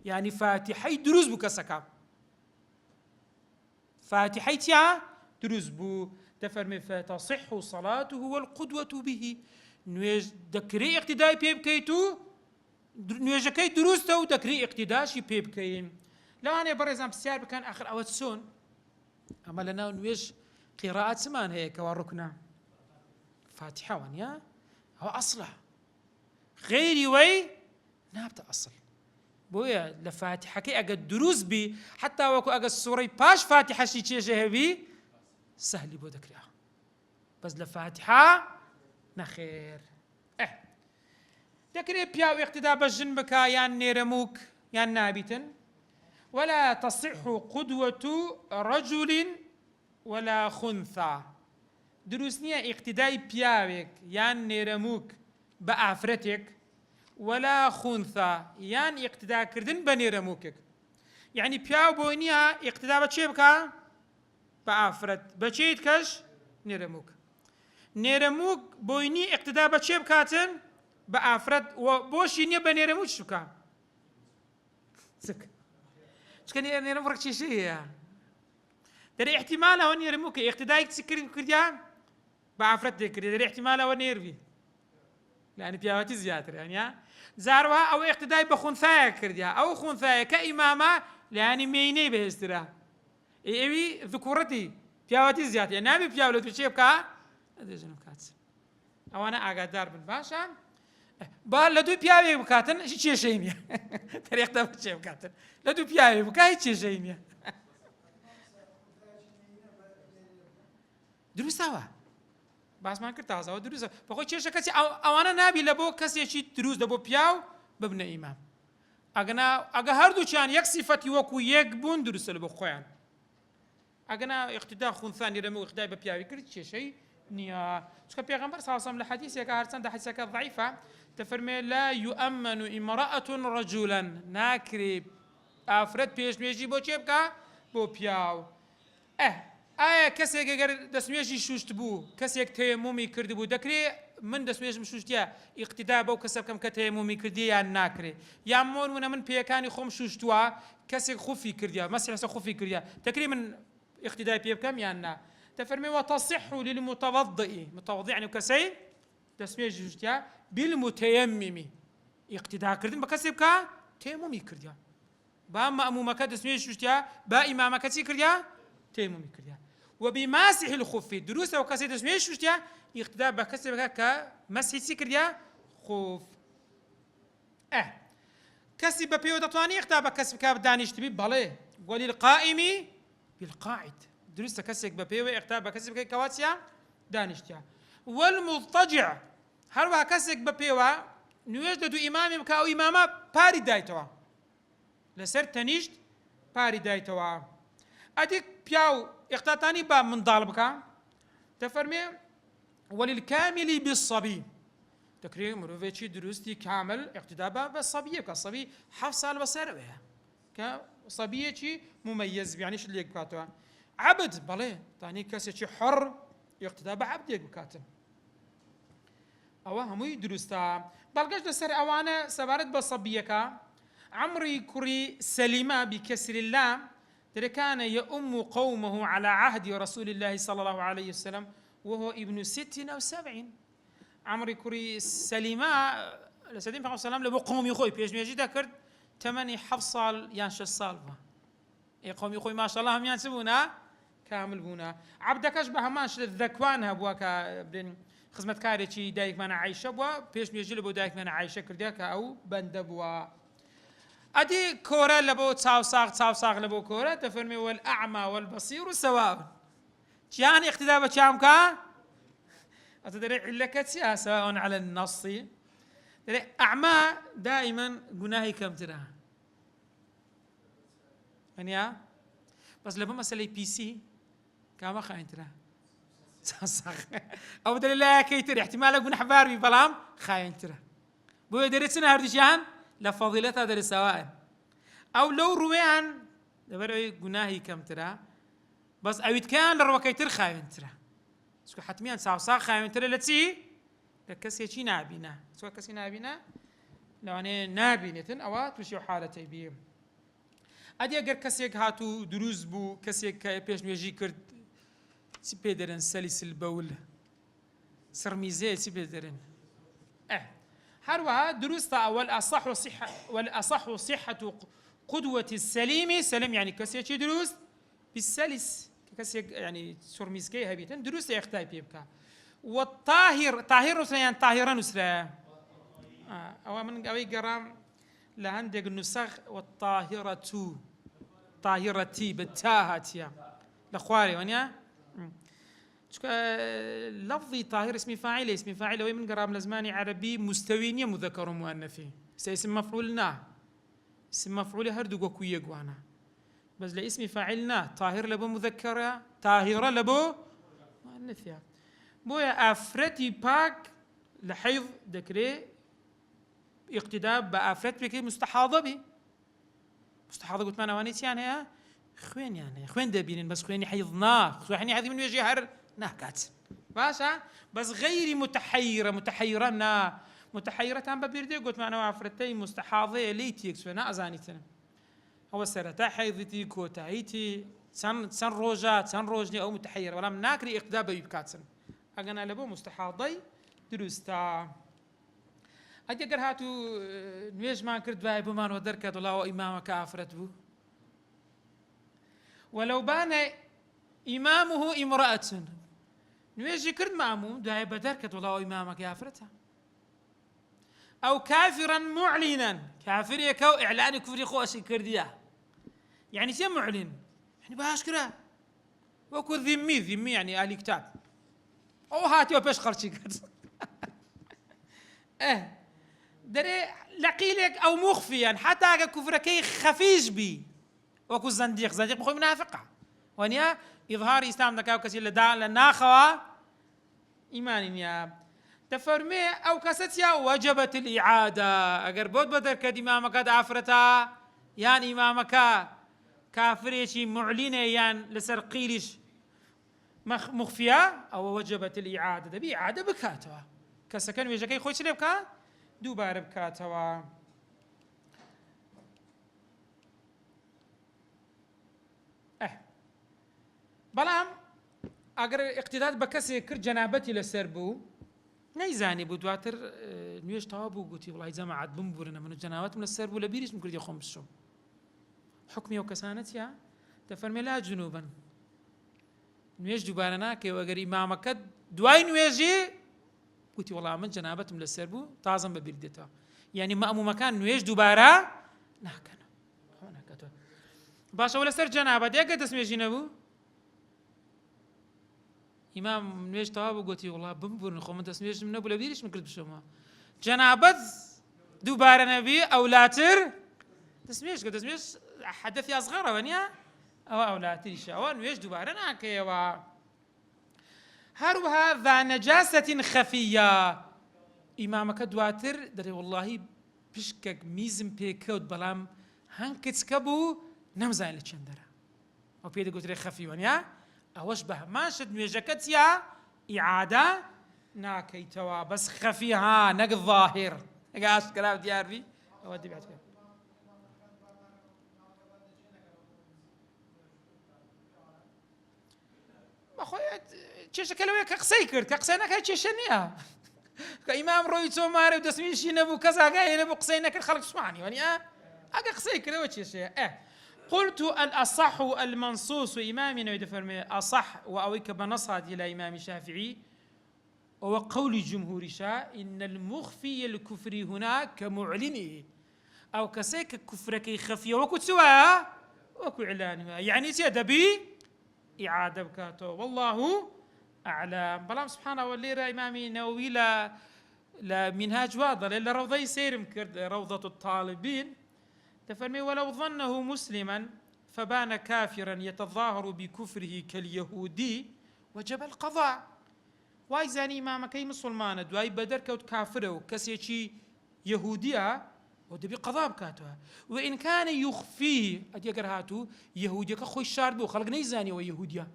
يعني فاتحة دروز بو كسكا فاتحة تيا دروز بو تفرمي فتصح صلاته والقدوة به نيج دكري اقتداي بيبكيتو نيج كي دروستو دكري اقتداشي بيبكين لو أنا بريزام بسيار بكان آخر أوت سون أما لنا نيج قراءة سمان هيك وركنا فاتحة ونيا هو أصله غيري وي نابت أصل بويا لفاتحة كي أجد دروس بي حتى وكو أجد سوري باش فاتحة شي تشيه بي سهل بو ذكرها بس لفاتحة نخير ذكري بياو اقتداء بجن بكا يان نيرموك يان نابتن ولا تصح قدوة رجل ولا خنثى دروسنيا اقتداء بياوك يان نيرموك بأفرتك ولا خنثى يعني اقتداء كردن بنيرموكك يعني بياو بوينيا اقتداء بچه بكا بأفرت بچيت كش نيرموك بويني اقتداء بچه بكاتن بأفرت وبوشي نيا بنيرموك شبكا سك شكا نيرموك چه شيء در احتمال هو نيرموك اقتداء تسكرين كرديا بأفرت دكري در احتمال هو نيربي لأن بياوتي زيادة يعني زاروها أو اقتداء بخنثايا كرديا أو خنثايا كإمامة لأن ميني بهسترا إيوي ذكورتي بياوتي زيادة يعني نامي بياولو تشيب كا هذا جنوب كاتس أو أنا أقدر من باشا بال لدو بياوي بكاتن شيء شيء ترى اقتداء بشيء بكاتن لدو بياوي بكاي شيء شيء دروس سوا باسمان کرد تازەوە دروستە بەخۆی کێشە کەسی ئەوانە نابی لە بۆ کەسێکی دروست دەبۆ پیاو ببنە ئیمام ئەگە هەردووچیان یەک سیفەتی وەکو یەک بوون دروستە لە بۆ خۆیان ئەگەنا اقتدا خونثانی رەمە و اقتدای بە پیاوی کرد کێشەی نییە چکە پێغەمبەر صلی الله علیه و سلم لە حەدیثێکە هەرچەندە حەدیثەکە ضعیفە دەفەرمێ لا يؤمن امرأة رجلا ناکرێ ئافرەت پێشنوێژی بۆ چێ بکە بۆ پیاو ئایا کەسێک ئەگەر دەستنوێژی شوشت بوو کەسێک تەیەمومی کرد بوو دەکرێ من دەستنوێژم شوشتیە ئیقتیدا بەو کەسە بکەم کە تەیەمومی کردی یان ناکرێ یان مۆنمونە من پێیەکانی خۆم شوشتووە کەسێک خوفی کردیا مەسح لەسەر خوفی کردیا دەکرێ من اقتدای پێ بکەم یان نا دەفەرمێ وتصح للمتوضئ متوضئ يعني کەسەی دەستنوێژی شوشتیا بالمتيمم اقتداکردن بە کەسێک بکە تەیەمومی کردیا با مەمومەکە دەستنوێژی شوشتیا با ئیمامەکە چی کردیا تەیەمومی کردیا وبماسح الخف دروسه وكاسي دسميش وشتيا اقتداء بكسر بكا مسح سكريا خوف كسي ببيو دطواني اقتداء بكسر بكا دانيش تبي بالي وللقائم بالقاعد دروسه كسيك ببيو اقتداء بكسر بكا كواتيا دانيشتيا والمضطجع هل كسيك ببيو نوجد امامي بكا او امامه باري دايتوا لسر تنيشت باري دايتوا اديك بياو اقتاتاني با من ضالبك تفرمي وللكامل بالصبي تكريم مروفيتشي دروستي كامل اقتداء بالصبي كالصبي حف سال بسروها كصبيتي مميز يعني شو اللي بكاتوا عبد بلي تاني كاسيتي حر اقتداء بعبد بكاتم او همي دروستا بلقاش دسر اوانا سبارت بالصبيك عمري كري سليمه بكسر اللام كان يؤم قومه على عهد رسول الله صلى الله عليه وسلم وهو ابن 6 أو 7 عمري كري سليمة لسدين فقط سلام لبو قومي خوي بيش ميجي ذكرت 8 حفصال يانش الصالفة اي قومي خوي ما شاء الله هم ينسبونا كامل بونا عبدك اشبه ماش الذكوان هبواك بين خدمة كاريتشي دايك مانا عايشة بوا بيش ميجي لبو دايك مانا عايشة كرديك او بندبوا ادي كوره لبو تاوساغ لبو كوره تفرمي والاعمى والبصير سواء يعني اقتداء بشامكا اتدري علكتها سواء على النص اعمى دائما جناهي كم ترى يعني بس لما مسألة بي سي كما خاين ترى صح او دليل لا كيتر احتمال اكون حباري بلام خاين ترى بو درسنا هردشان لفضيلتها در سواء او لو رويان دبروا جناهي كم ترى بس اويت كان لروكيتر خاين ترى سكو حتميا صاصا خاين ترى لتسي لكسي شي نابينا سكو كسي نابينا لو انا نابينتن او توشي حالتي بي ادي اگر كسيك هاتو دروز بو كسيك بيش نيجي كرد سي بيدرن سلس البول سرميزي سي بيدرن هروها دروستا والأصح صحة قدوة السليم سلم يعني كسيتي دروس بالسلس كسي يعني سرميزكي هبيتن دروس يختاي بيبكا والطاهر نسرا يعني طاهرة نسرا أو من قوي قرام لعندك النسخ والطاهرة طاهرتي بالتاهاتيا لأخواري ونيا لفظي طاهر اسم فاعل ومن قرام لزماني عربي مستوينية مذكر ومؤنث اسم مفعولنا اسم مفعول هردو وكويه قوانا بس لاسم فاعلنا طاهر لبو مذكرة طاهرة لبو مؤنث بويا افرتي باك لحيض دكري اقتداء بافرت بك مستحاضة بي مستحاضة قلت ما وانيت يعني يا خوين يعني خوين دابين بس خويني حيضنا خويني هذه من وجه هر ناكات باشا بس غير متحيرة نا متحيرة تام ببيردي قلت معنا وعفرتي مستحاضة ليتيكس فنا أزانيتنا هو سرتا حيضتي كوتايتي سن روجات سن روجني أو متحيرة ولا مناكري إقدام بيبكاتسن أجنا لبو مستحاضي دروستا أجي هاتو نويج ما كرت باي بمان ودركت الله وإمامك عفرت بو ولو بان إمامه امرأة نويجي كرد مأموم داعي بدركت والله إمامك يا فرتها أو كافرا معلنا كافر يكو إعلان كفر خواشي كرديا يعني شيء معلن يعني باشكرا وكو ذمي يعني أهل كتاب ئەو هاتیەوە پێش خەڵکی کرد دەرێ لەقیلێک ئەو مخفیان حتا ئەگە کوفرەکەی خەفیش بی وەکو زەندیق بخۆی منافقە وانیا ئیظهاری ئیسلام دەکا و کەسی لە ناخەوە ئیمانی نییە دەفەرمێ ئەو کەسەتیا وەجەبەت الئیعادە ئەگەر بۆت بە دەرکەت ئیمامەکەت ئافرەتە یان ئیمامەکە کافرێکی معلینە یان لەسەر قیلیش مخفیە ئەوە وەجەبەت الئیعادە دەبی ئیعادە بکاتەوە کەسەکە نوێژەکەی خۆی چ لێ بکە دووبارە بکاتەوە بەڵام ئەگەر اقتیداد بە کەسێک کرد جەنابەتی لەسەر بوو نەیزانی بوو دواتر نوێژ تەواو بوو گوتی وڵای جەماعەت بمبورنە من جەنابەتم لەسەر بوو لە بیریشم کردی خۆم بشۆم حکمی ئەو کەسانە چییە دەفەرمێ لا جونوبن نوێژ دووبارە ناکەی ئەگەر ئیمامەکەت دوای نوێژی گوتی وەڵام من جەنابەتم لەسەر بوو تازم بەبیر دێتەوە یعنی مەئمومەکان نوێژ دووبارە ناکەنەوە باشەوە لەسەر جەنابەت یەکە دەستنوێژی نەبوو ئیمام نوێژ تەواو بوو گوتی وڵا بمبورن خۆ من دەستنوێژم نەبوو لە بیریشم کرد بشۆمەوە جەنابەت دووبارە نەبی ئەولاتر دەستنوێژ کە دەستنوێژ حەدەثی ئەزغەرەوە نییە ئەوە ئەولاتریشە ئەوە نوێژ دووبارە ناکەیەوە هەروەها ذا نەجاسەتین خەفیە ئیمامەکە دواتر دەڵێ وەڵڵاهی پشکێک میزم پێکەوت بەڵام هەنگ کچکە بوو نەمزانین لە چەندەرە ئەو پێ دەگوترێ خەفیوە نییە ئەوەش بە هەماشت نوێژەکە چییە ئیعادە ناکەیتەوە بەس خەفی ها نەک ظاهر ئەگە ئاشکرا و دیار بی ئەوە دەبێت بەخۆی کێشەکە لەوەیە کە قسەی کرد کە قسەی نەکات کێشە نییە کە ئیمام ڕۆی چۆمارە و دەستنوێژی نەبوو کەس ئاگای نەبوو قسەی نەکرد خەڵک سومانی وانیا ئەگە قسەی کردەوە کێشەیە قلت الأصح المنصوص إمامنا يدفرمي أصح وأويك بنصها إلى إمام الشافعي وقول جمهور شاء إن المخفي الكفر هنا كمعلنه أو كسيك كفرك خفية وكتسوا وكو إعلانها يعني سيدبي إعادة بكاته والله أعلم بلام سبحانه والليرة إمامي نووي لا منهاج واضح إلا روضي سيرم كرد روضة الطالبين تفرمي ولو ظنه مسلما فبان كافرا يتظاهر بكفره كاليهودي وجب القضاء واي زاني إمامكي مسلمان دواي بدر كوت كافره كسيشي يهودية ودبي قضاء بكاتها وإن كان يخفيه أدي هاتو يهودية كخوي الشارب وخلق نيزاني ويهودية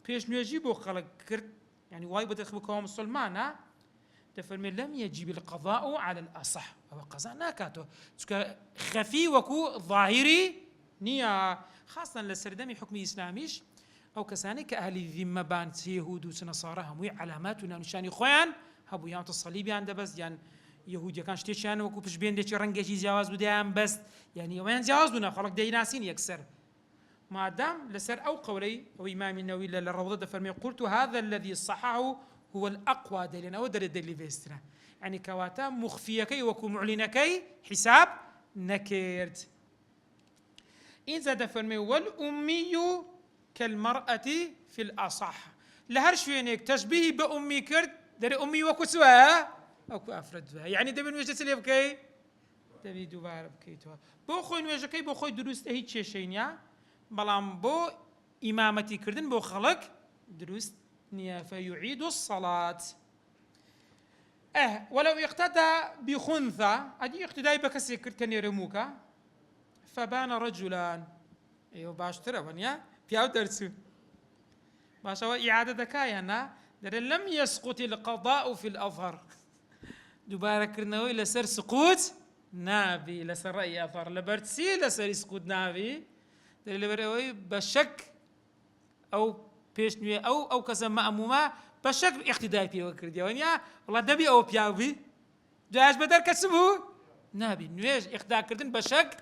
بيش نيجيبو خلق كرت يعني واي بدر خبكوا مسلمان تفرمي لم يجب القضاء على الأصح أو قضاء ناكاتو خفي وكو ظاهري نيا خاصة لسردمي حكم إسلاميش أو كساني كأهل الذمة بان يهود ونصارى هم علاماتنا نشاني خوان هبو يان الصليب عند بس يعني يهود كان شتيشان وكو بش بين ديش رنجي جواز بديان بس يعني وين جواز بنا خلق ديناسين يكسر ما دام لسر أو قولي أو إمام النووي للروضة فرمي قلت هذا الذي صححه هو الأقوى دليل أو دليل فيستنا يعني كواتا مخفيكي وكو معلنكي حساب نكرت إن زاد فرمي والأمي كالمرأة في الأصح لهرش فينك تشبيه بأمي كرت دري أمي وكو سواها أو أفردها يعني دبن وجه تسلي بكي دبي دوباره بكيتها بو خوين وجهكي بو خوي دروست هيك شيء يا بلام بو إمامتي كردن بو خلق دروست نيا فيعيد الصلاة ولو اقتدى بخنثى أدي اقتداء بكسي كرت كان يرموكا فبان رجلان ايوه باش ترى ونيا بياو درسو باش هو إعادة دكايا در لم يسقط القضاء في الأظهر دوباره كرنوي لسر سقوط نابي لسر رأي أظهر لبرتسي لسر سقوط نابي در لبروي بشك أو بيش نوي أو كذا مأمومة بشك اقتداء فيه وكردي ونيا والله دبي أو بياو بي جاش بدر كسبه نابي نويج اقتداء كردن بشك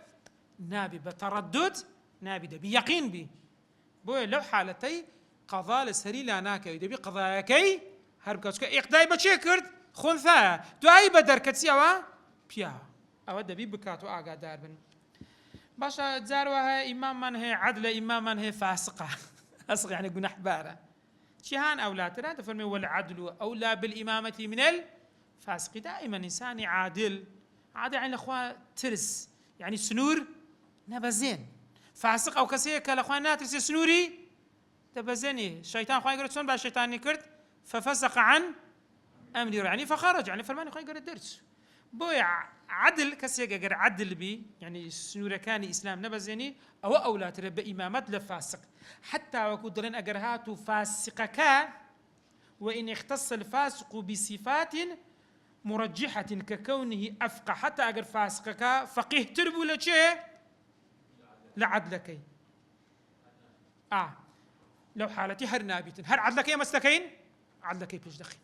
نابي بتردد نابي دبي يقين بي بوي لو حالتي قضاء لسري لا ناكي دبي قضاءكي هرب كاتك اقتداء بشي كرد خنثى دعاي بدر كتسيوا بيا او دبي بكاتو اغا داربن باشا جاروها امام من هي عدل امام من هي فاسقه فاسق يعني جناح باره جهان أولاتنا تفرمي والعدل أولى بالإمامة من الفاسق. دائما إنسان عادل يعني الأخوة ترس يعني سنور نبزين، فاسق أو كسيك الأخوة ناترس سنوري تبزني. الشيطان خوي قرد سون الشيطان نكرت ففسق عن أمري يعني فخرج يعني فرماني خوي قرد درس بويا عدل كسيك قرد عدل بي يعني سنورة كان إسلام نبزني أو أولاد رب إمامات لفاسق حتى وكدرين أجرهات فاسقك وإن اختص الفاسق بصفات مرجحة ككونه أفقه، حتى أجر فاسقك فقيه تربو لشيء لعدلكي لو حالتي هر نابيتن هر عدلكي مستكين عدلكي بيش دخين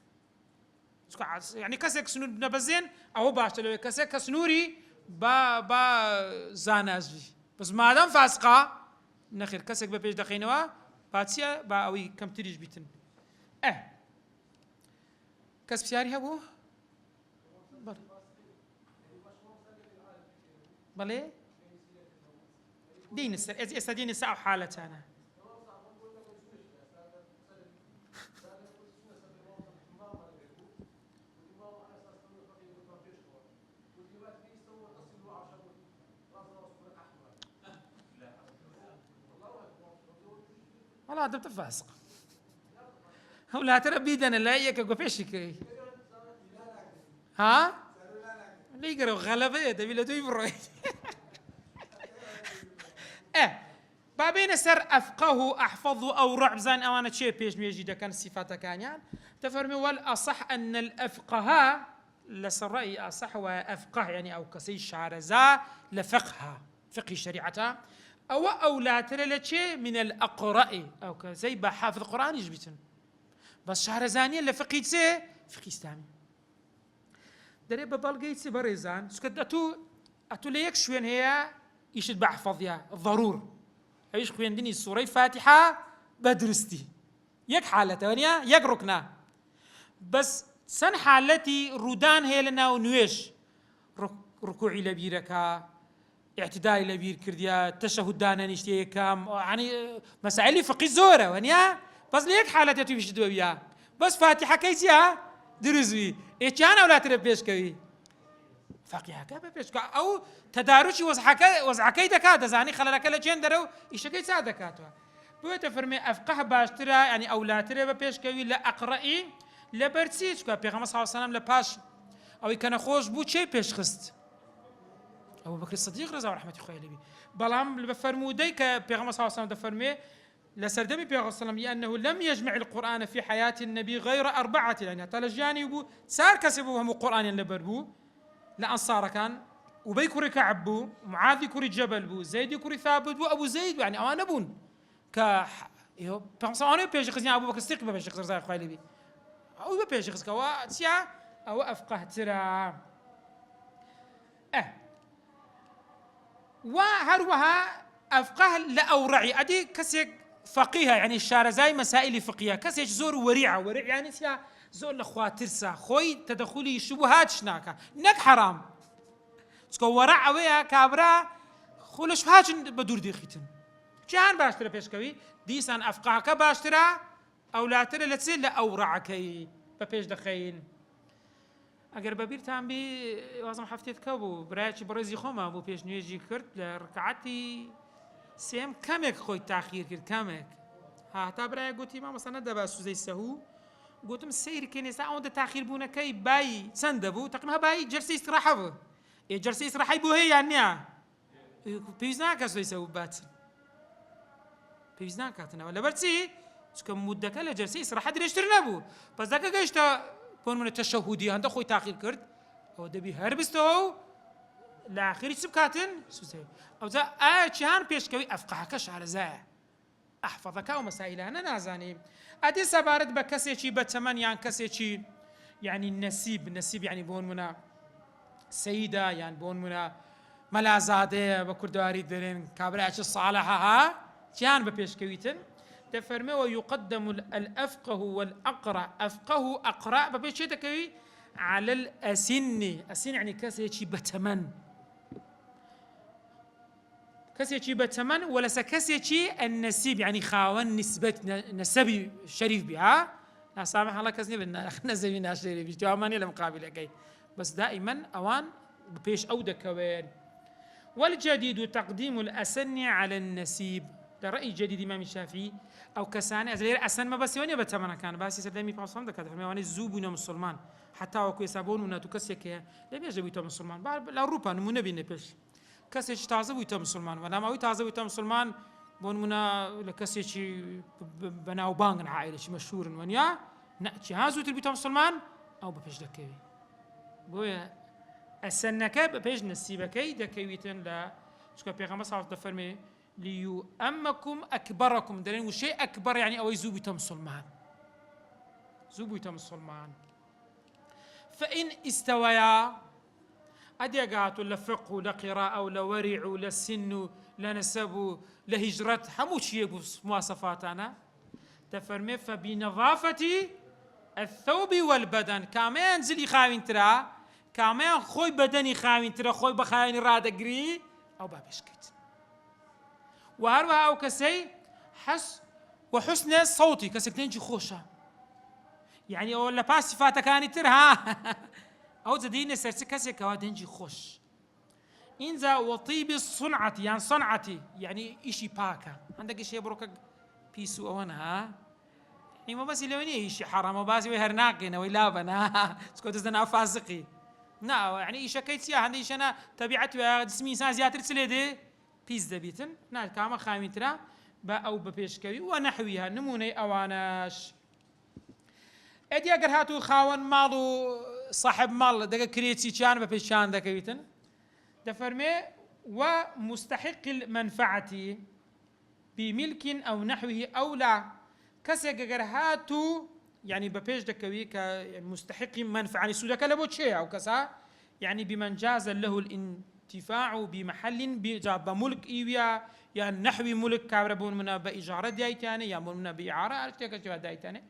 يعني كسك سنور نبزين أو باش لو كسك سنوري با زانازي بس ما دام فاسقة نخير كسك ببيش دخينوا باتسيا با أوي كم تريج بيتن كسب سياري هبو بلى دين السر دين الساعة حالتنا والله هذا بتفاسق ولا ترى بيدنا لا يك قفشك ها اللي يقرأ غلبة تبي له تبرر بابين سر أفقه أحفظه أو رعبزان أو أنا شيء بيش ميجي كان صفاته كان يعني تفرمي والأصح أن الأفقه لسرائي أصح وأفقه يعني أو كسي شارزا لفقها فقه شريعته أو لا ترى لشيء من الأقراء أو كزي بحافظ القرآن يجبتن بس شارزانية اللي فقه سي فقه إسلامي دري ببالغيت سي بريزان سكت أتو ليك شوين هي يشد بحفظ يا الضرور ايش خوين ديني سورة فاتحة بدرستي يك حالة ثانية يك ركنا بس سن حالتي رودان هي لنا ونويش ركوعي لبيركا اعتداء لبير كرديا تشهد دانا نشتي كام يعني مسائل فقه زورة ونيا بس ليك حالة تبي شدوا بيها بس فاتحة كيسيا درزوي إيش أنا ولا تربيش كوي فقيه كذا بيش أو تدارشي وزعكي دكاتة زاني خلالك لجين درو إيش كي ساعة دكاتة بويت فرمي أفقه باشترا يعني أولاد ربا بيش كوي لا أقرأي لا برسيج كوا بيغمس صلى الله عليه وسلم لباش أو كان خوش بو شيء بيش خست أبو بكر الصديق رضي الله عنه بي بلام بفرمودي كبيغمس صلى الله عليه وسلم دفرمي لسردمي بيغمس صلى الله عليه وسلم لأنه لم يجمع القرآن في حياة النبي غير 4 يعني تلجاني وبو سار كسبوهم القرآن لبربو لأنصار كان وبي كوري كعب بو معاذ كوري جبل بو زيد كوري ثابت بو أبو زيد يعني أنا بون بيغمس أنا بيجي خزني أبو بكر الصديق بيجي خزني خايلي بي أو بيجي خزني كوا تيا أو أفقه ترى وهروها أفقه لأورعي أدي كسيك فقيها يعني الشارزاي مسائل فقهية كسيك زور ورع يعني سيا زور لخواترسا خوي تدخلي شبهات شناكا نك حرام تسكو ورع ويا كابرا خولش هاج بدور دي خيتن جهان باشترا بيشكوي ديسان أفقهك باشترا أو لا ترى لتسيل لأورعكي ببيش دخين اگر ببیر تام بی وازم حفتیت کبو برایچ برزی خوما بو پیش نیجی کرد لرکعتی سیم کمک خوی تأخیر کرد کمک ها تا برای گویی ما مثلا دبا سوزی سهو گویم سیر کنی سا اون تأخیر بونه کی بای سند بو تقریبا بای جلسه استراحه بو جلسه استراحه بو هی یعنی پیزنا کسی سهو بات پیزنا کاتنا ولا برسی چکم مدت کل جلسه استراحه درشتر نبو پس دکه گشتا بون من التشهدي هذا خوي تأخير كرد أو دبي هربستو لآخر سبكاتن سوسي أو ذا شهان بيش كوي أفقهك شارزة أحفظك ومسائل أنا نازاني أدي سبارد بكسي شيء بتمن يعني كسي شيء يعني النسيب يعني بون منا سيدة يعني بون منا ملازادة بكردواري درين كابرعش الصالحة ها شهان ببيش كويتن تفرمي ويقدم الأفقه والأقرأ أفقه أقرأ ببيش تكوي على الأسن يعني كسي شي بتمن کەسێکی بەتەمەن و لەسەر کەسێکی النسیب یعنی خاوەن نسبەت نەسەبی شەریف بی ها ناسامح هەڵە کەس نیە نەزەوی ناشێری بیش توامانێ لە مقابلەکەی بەس دائیمەن ئەوان بپێش ئەو دەکەوێن والجديد تقديم الأسن على النسيب لرأي جديد إمام الشافعي أو كسانة أزلير أسن ما بس يوني بتمنى كان بس يسلمي بقصام ده كده فمي زوبنا مسلمان حتى وكو يسابون وناتو كسيك لم يجوا يتم مسلمان بعد الأوروبا نمونا بينبش كسيش تعزب ويتم مسلمان ولا ما ويتعزب ويتم مسلمان بون منا لكسيش بناو بانغ عائلة مشهور ونيا نأتي هازو تربي تم مسلمان أو بفش دكوي بويا السنكة بيج نسيبكي دكويتن لا شكو بيغمبر صلى الله عليه وسلم ليؤمكم أكبركم دلين وشيء أكبر يعني أو يزوبيتم مسلمان زوبيتم مسلمان فإن استويا أديقاتوا لفقه لقراءة لورع لسن لنسب لهجرة حموش يقص مواصفاتنا تفرمي فبنظافة الثوب والبدن كمان زلي خاوين ترى كمان خوي بدني خاوين ترى خوي بخاوين رادقري أو بابشكت وهروها أو كسي حس وحسن صوتي كسكتنجي خوشة يعني ولا باس صفاتك كانت ترها أو زدين سرسي كسي كوادنجي خوش إنزا وطيب الصنعة يعني صنعتي يعني إشي باكا عندك إشي يبروك بيسو أوانها يعني ما بس لوني إشي حرام ما بس ويهرناقنا ويلابنا سكوت زنا فاسقي نا يعني إيش كيت سيا عندي إيش أنا تبعت اسمي إنسان زيادة سليدة بيز دبيتن نا كاما خامين ترى با أو ببيشكوي ونحويها نموني أواناش أدي أجر هاتو خاون مالو صاحب مال دقة كريتي كان ببيشان دكويتن دفرمي ومستحق المنفعة بملك أو نحوه أو لا كسي أجر هاتو يعني ببيش دكوي كمستحق منفعة يعني سودك لبوت شيء أو كسا يعني بمن جاز له الانتفاع بمحل بملك إيويا يعني نحوي ملك كابربون منا بإجارة دايتاني يا منا بإعارة أرتيك جوا دايتاني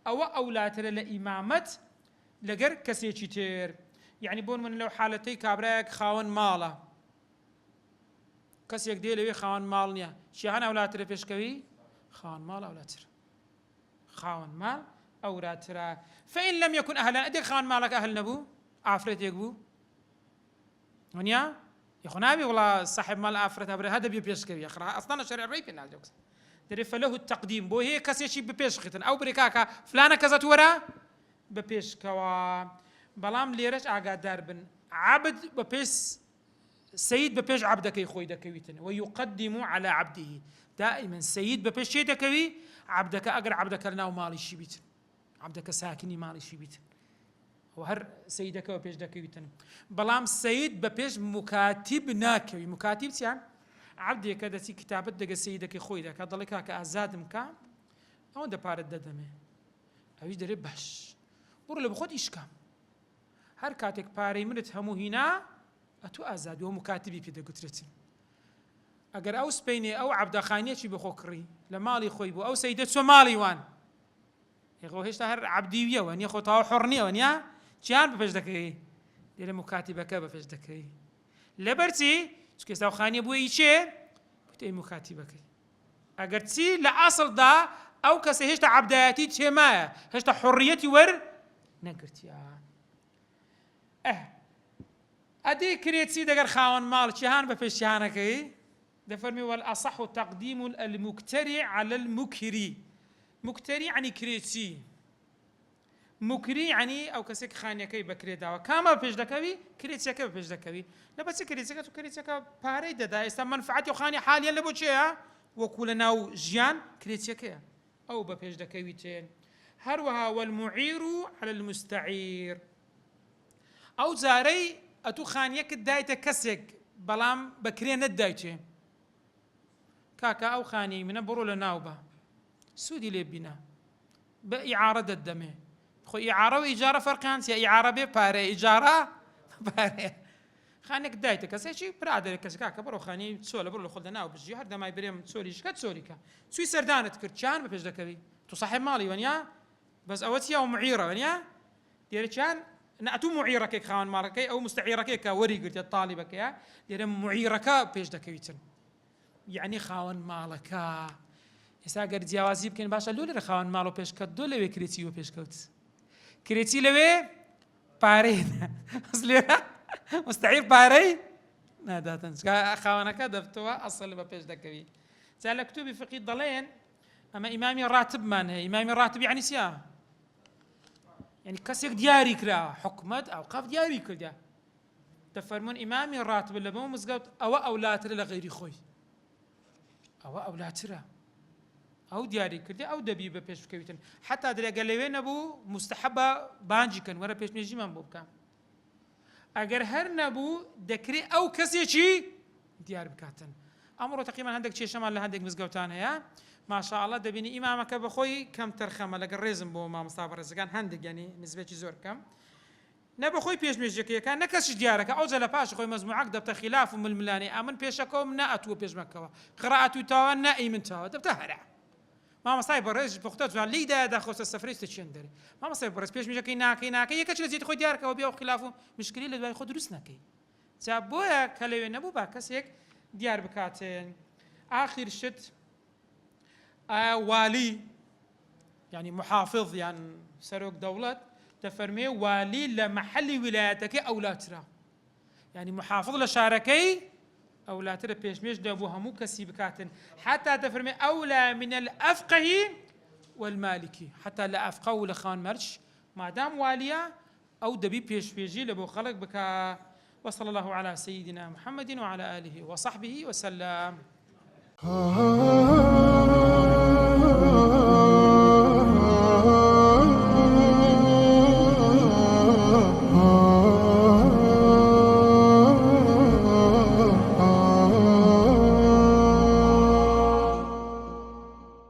أو لا ترى لإمامة لجر كسي تير يعني بون من لو حالتي كابراك خاون ماله كسي يقدي لي خاون مالنيا شيهانا ولا ترى فيش كوي خاون مال أو لا ترى خاون مال أو لا ترى فإن لم يكن أهلا أديك خاون مالك أهل نبو عفرت يقبو ونيا يا نبي والله صاحب مال عفرت هذا بيبيش كوي أخرى أصلا الشرع ريب الناس جوكس دري فله التقديم بو هي كسي شي ببيش ختن أو بريكاكا فلانة كذا تورا ببيش كوا بلام ليرش أقدر بن عبد ببيش سيد ببيش عبدك يخوي دكويتن ويقدم على عبده دائما سيد ببيش شي دكوي عبدك أقر عبدك لنا ومالي شي بيتن عبدك ساكني مالي شي بيتن وهر سيدك ببيش دكويتن بلام سيد ببيش مكاتب ناكوي مكاتب يعني عبدي كذا سي كتابة دق سيدك يخوي دك هذا لك كأزاد مكان أو ده بارد دمه أو يدري بحش برو اللي بخود إيش كام هر كاتك باري منت همو هنا أتو أزاد وهو مكاتبي في دقترتين أجر أو سبيني أو عبد خانية شي بخوكري لمالي خويبو أو سيدة سومالي وان يخو هيش هر عبدية وان يخو تاو حرنية وان يا جان بفش دكري دير مكاتبك بفش دكري لبرتي سكيس تاو خانية بو إيشي بتأي مكاتبك أجر تسي لأصل دا أو كسي هيش عبداتي تشمايا هيش حريتي ور نقرتي أدي كريتسي دقر خاون مال شهان بفش شهانكي دفرمي والأصح تقديم المكتري على المكري مكتري يعني كريتسي مكري يعني أو كسيك خانيكي بكري داوا كاما بفش دكوي كريتسيكا بفش دكوي لا بس كريتسيكا باري دا استا منفعتي وخاني حاليا لبوشيها وكلنا جيان كريتسيكا أو بفش دكويتين هروها والمعير على المستعير أو زاري أتو خانيك الدايته كسيك بلام بكرين الدايته كاكا أو خاني من برو لناوبة سودي لبنا بإعارة الدم خو إعارة وإجارة فرقان سيا إعارة بباري إجارة باري خانيك دايته كسيشي برادر كسي كاكا برو خاني تسولة برو لخلد ناوب بجي هردا ما يبريم تسولي شكا تسوليكا سوي سردانت كرتشان بفيش دكبي تصاحب مالي ونيا بس أوتيا ومعيرة ونيا ديرتشان نأتو معيرك خان مالك أو مستعيرك كوري قلت الطالبك يا دير معيرك بيش دكويتن یعنی خاوەن ماڵەکە. ئێستا گەر جیاوازی بکەین باشە لۆ لێرە خاوەن ماڵ و پێشکەوت دۆ لەوێ کرێتی و پێشکەوت کرێتی لەوێ پارەی لێرە مستعیر پارەی ناداتن خاوەنەکە دەبتەوە ئەسڵ بە پێش دەکەوی. جا لە کتوبی فقی دەڵێن ئەمە ئیمامی ڕاتبمان هەیە. ئیمامی ڕاتب یعنی چییە؟ یعنی کەسێک دیاری کراوە حکومەت ئەوقاف دیاری کردە دەفەرمون ئیمامی ڕاتب لە بەو مزگەوت ئەوە ئەولاترە لە غەیری خۆی ئەوە ئەولاترە ئەو دیاری کردی ئەو دەبی بە پێش بکەویتن حتا درێگە لەوێ نەبوو مستحەبە بانجی کەن وەرە پێشنێژیمان بۆ بکەم. ئەگەر هەر نەبوو دەکرێت ئەو کەسێکی دیار بکاتن. ئەمڕۆ تەقریبان هەندێک کێشەمان لە هەندێک مزگەوتان هەیە ماشاءالله دەبینی ئیمامەکە بەخۆی کەم تەرخەمە لەگەڵ ڕێزم بۆ مامۆستا بەڕێزەکان هەندێک ینی نسبەتی زۆر کەم نە بەخۆی پێشمێژەکەیەکان نە کەسیش دیارەکە ئەو جە لە پاش خۆی مەزموعەک دەبتە خلاف و ململانی ئەمن پێشەکەوم نەئەتووە پێشمەکەوە قڕائەت و تاوان نەئی من تاوە دەبتە هەرە مامۆستای بەڕێز پوختە جوان لیدا داخۆستە سەفرەیستە چێن دەرێ مامۆستای بەڕێز پێشمێژەکەی ناکەی یەکەچ لە جێتی خۆی دیارکەوە بێ و خلاف و مشکلی لە دوای خۆ دروست نەکەی. جا بۆیە کە لەوێ نەبوو با کەسێک دیار بکاتێن. آخر شت والی يعني محافظ يعني سەرۆک دەوڵەت دەفەرمێ والی لە مەحەلی ویلایەتەکەی ئەولاترە يعني محافظ لە شارەکەی ئەولاترە پێشمێژ دەبوو هەموو کەسی بکاتن حتا دەفەرمێ ئەولا من الأفقه والمالكي حتا لە ئەفقە و لە خان مەرج مادام والیە ئەو دەبی پێشپێژی لە بۆ خەڵک بکە. وصلى الله على سيدنا محمد وعلى آله وصحبه وسلم.